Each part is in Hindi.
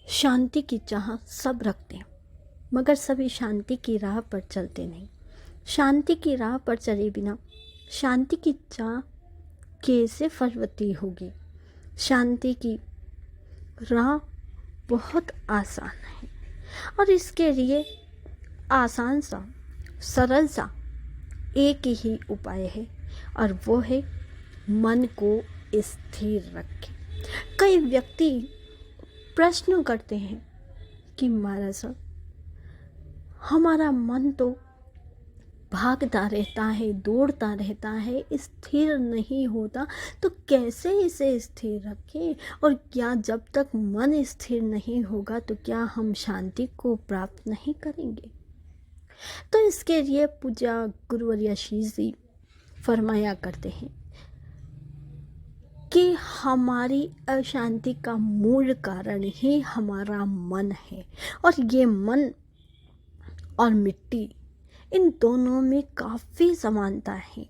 शांति की चाह सब रखते हैं, मगर सभी शांति की राह पर चलते नहीं। शांति की राह पर चले बिना शांति की चाह कैसे फलवती होगी। शांति की राह बहुत आसान है और इसके लिए आसान सा सरल सा एक ही उपाय है और वो है मन को स्थिर रखें। कई व्यक्ति प्रश्न करते हैं कि महाराज साहब, हमारा मन तो भागता रहता है, दौड़ता रहता है, स्थिर नहीं होता, तो कैसे इसे स्थिर रखें? और क्या जब तक मन स्थिर नहीं होगा तो क्या हम शांति को प्राप्त नहीं करेंगे? तो इसके लिए पूज्य गुरुवर्य आशीष जी फरमाया करते हैं कि हमारी अशांति का मूल कारण ही हमारा मन है और ये मन और मिट्टी, इन दोनों में काफ़ी समानता है।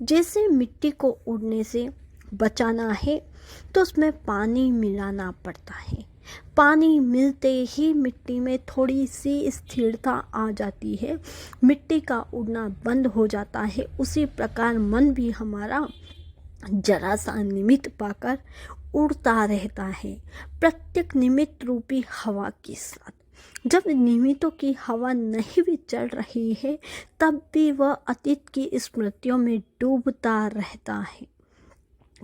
जैसे मिट्टी को उड़ने से बचाना है तो उसमें पानी मिलाना पड़ता है। पानी मिलते ही मिट्टी में थोड़ी सी स्थिरता आ जाती है, मिट्टी का उड़ना बंद हो जाता है। उसी प्रकार मन भी हमारा जरा सा निमित्त पाकर उड़ता रहता है, प्रत्येक निमित्त रूपी हवा के साथ। जब निमित्तों की हवा नहीं भी चल रही है तब भी वह अतीत की स्मृतियों में डूबता रहता है।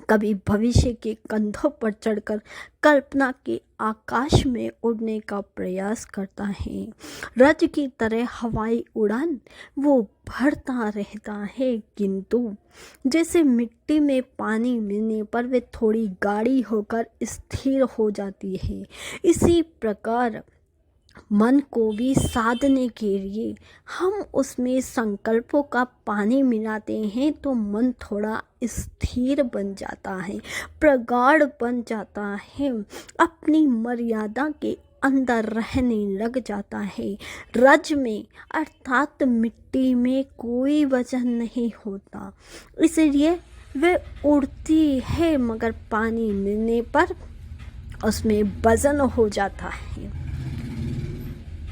कभी भविष्य के कंधों पर चढ़कर कल्पना के आकाश में उड़ने का प्रयास करता है। रज की तरह हवाई उड़ान वो भरता रहता है, किंतु जैसे मिट्टी में पानी मिलने पर वे थोड़ी गाढ़ी होकर स्थिर हो जाती है, इसी प्रकार मन को भी साधने के लिए हम उसमें संकल्पों का पानी मिलाते हैं तो मन थोड़ा स्थिर बन जाता है, प्रगाढ़ बन जाता है, अपनी मर्यादा के अंदर रहने लग जाता है। रज में अर्थात मिट्टी में कोई वजन नहीं होता, इसलिए वे उड़ती है, मगर पानी मिलने पर उसमें वजन हो जाता है,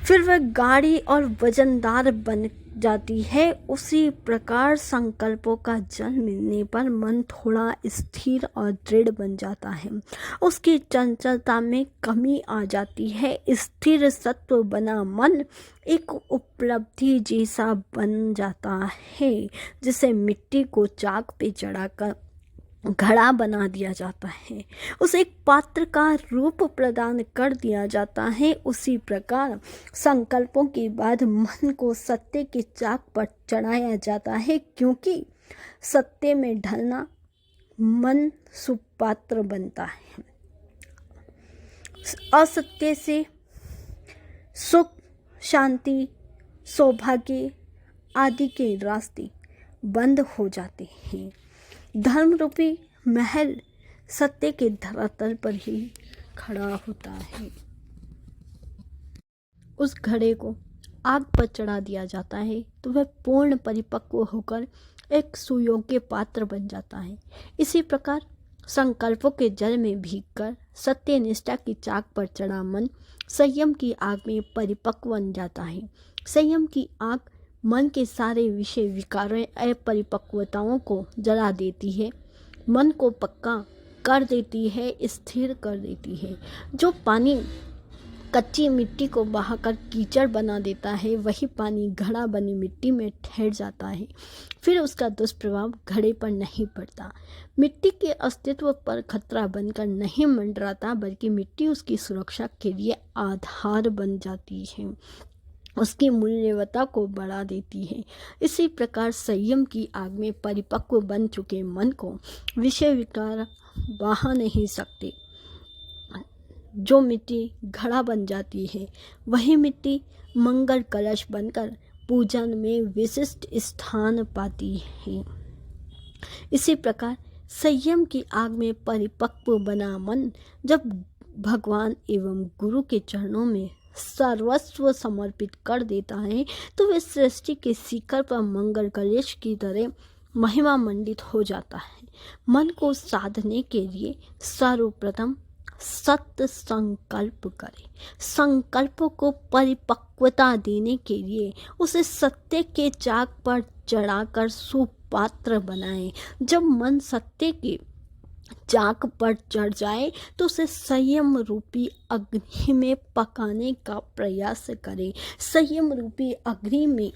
फिर वह गाढ़ी और वजनदार बन जाती है। उसी प्रकार संकल्पों का जल मिलने पर मन थोड़ा स्थिर और दृढ़ बन जाता है, उसकी चंचलता में कमी आ जाती है। स्थिर सत्व बना मन एक उपलब्धि जैसा बन जाता है, जिसे मिट्टी को चाक पे चढ़ाकर घड़ा बना दिया जाता है, उसे एक पात्र का रूप प्रदान कर दिया जाता है। उसी प्रकार संकल्पों के बाद मन को सत्य के चाक पर चढ़ाया जाता है, क्योंकि सत्य में ढलना मन सुपात्र बनता है। असत्य से सुख, शांति, सौभाग्य आदि के रास्ते बंद हो जाते हैं। धर्म रूपी महल सत्य के धरातल पर ही खड़ा होता है। उस घड़े को आग पर चढ़ा दिया जाता है तो वह पूर्ण परिपक्व होकर एक सुयोग्य पात्र बन जाता है। इसी प्रकार संकल्पों के जल में भीगकर सत्य निष्ठा की चाक पर चढ़ा मन संयम की आग में परिपक्व बन जाता है। संयम की आग मन के सारे विषय विकारों अपरिपक्वताओं को जला देती है, मन को पक्का कर देती है, स्थिर कर देती है। जो पानी कच्ची मिट्टी को बहाकर कीचड़ बना देता है, वही पानी घड़ा बनी मिट्टी में ठहर जाता है, फिर उसका दुष्प्रभाव घड़े पर नहीं पड़ता। मिट्टी के अस्तित्व पर खतरा बनकर नहीं मंडराता, बल्कि मिट्टी उसकी सुरक्षा के लिए आधार बन जाती है, उसकी मूल्यवता को बढ़ा देती है। इसी प्रकार संयम की आग में परिपक्व बन चुके मन को विषय विकार बहा नहीं सकते। जो मिट्टी घड़ा बन जाती है, वही मिट्टी मंगल कलश बनकर पूजन में विशिष्ट स्थान पाती है। इसी प्रकार संयम की आग में परिपक्व बना मन जब भगवान एवं गुरु के चरणों में सर्वस्व समर्पित कर देता है तो वह सृष्टि के शिखर पर मंगल कलश की तरह महिमा मंडित हो जाता है। मन को साधने के लिए सर्वप्रथम सत्य संकल्प करें। संकल्प को परिपक्वता देने के लिए उसे सत्य के चाक पर चढ़ाकर सुपात्र बनाएं। जब मन सत्य के चाक पर चढ़ जाए तो उसे संयम रूपी अग्नि में पकाने का प्रयास करें। संयम रूपी अग्नि में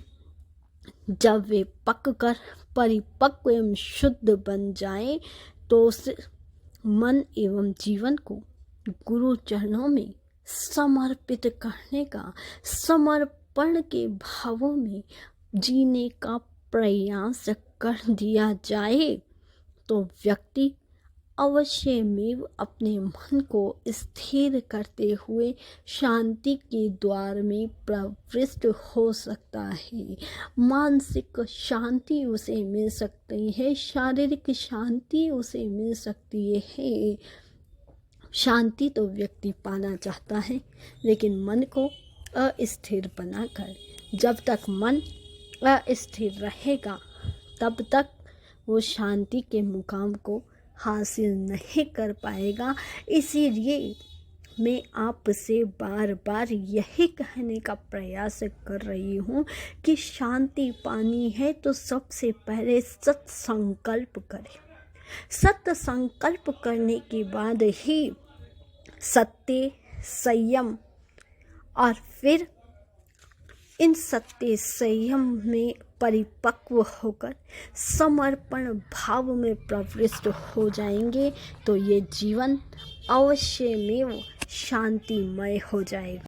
जब वे पककर परिपक्व एवं शुद्ध बन जाए तो उस मन एवं जीवन को गुरु चरणों में समर्पित करने का, समर्पण के भावों में जीने का प्रयास कर दिया जाए तो व्यक्ति अवश्यमेव अपने मन को स्थिर करते हुए शांति के द्वार में प्रविष्ट हो सकता है। मानसिक शांति उसे मिल सकती है, शारीरिक शांति उसे मिल सकती है। शांति तो व्यक्ति पाना चाहता है, लेकिन मन को अस्थिर बनाकर जब तक मन अस्थिर रहेगा तब तक वो शांति के मुकाम को हासिल नहीं कर पाएगा। इसीलिए मैं आपसे बार बार यही कहने का प्रयास कर रही हूँ कि शांति पानी है तो सबसे पहले सत्य संकल्प करें। सत्य संकल्प करने के बाद ही सत्य, संयम और फिर इन सत्य संयम में परिपक्व होकर समर्पण भाव में प्रविष्ट हो जाएंगे तो ये जीवन अवश्यमेव शांतिमय हो जाएगा।